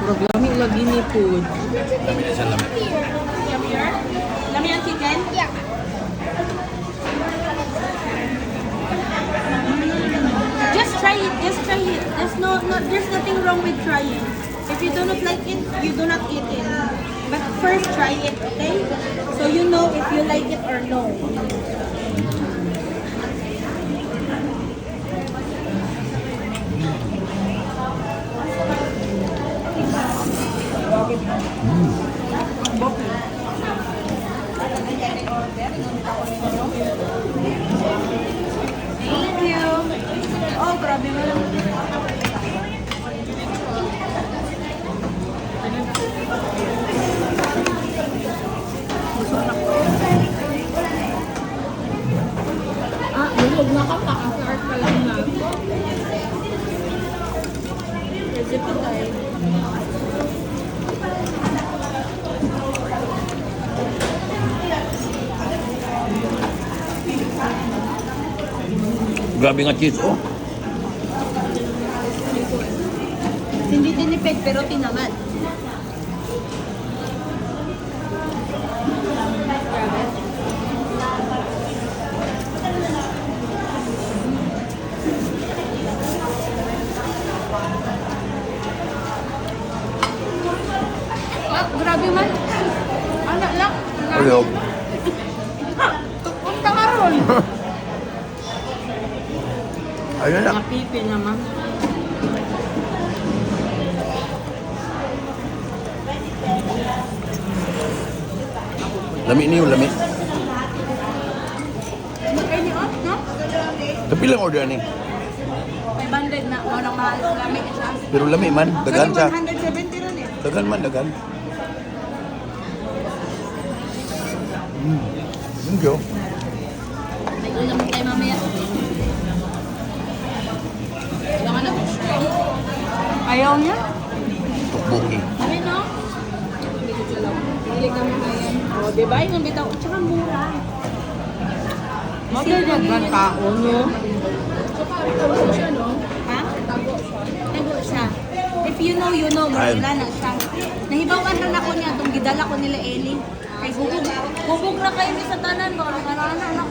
Murag lami lagi ni food. Lami na siya, lami. Lami ang chicken? Yeah. Just try it. Just try it. There's nothing wrong with trying. If you do not like it, you do not eat it. But first try it, okay? So you know if you like it or no. Thank you. Oh, grabe mo lang. Huwag na ka pa. Start pa lang na. Kasi po tayo. Grabe nga cheese, oh. Hindi tinipid pero tinamad. Grabe man. Anak lang. Ayaw. Punta ka ron. Ayun na. Napipi naman. Lami niyo, lami. Ay, ni off, no? Tapi lang order ni. 500 na. Walang mahal. Lamig siya. Pero lami man, dagan siya. 170 ron eh. Dagan man, dagan. Thank you. May ulam tayo mamaya. Kailangan na ayaw niya? Tukbuki. Ano no? Hindi kami kaya. O, diba? Yung bitaw. Tsaka mura. Magdagdag ka tao, no? Ha? Tago siya. If you know, you know. Wala na siya. Nahibawan rin ako niya. Itong gidala ko nila Eli. Kay bubog na kayo sa tanan. Baka nakarana.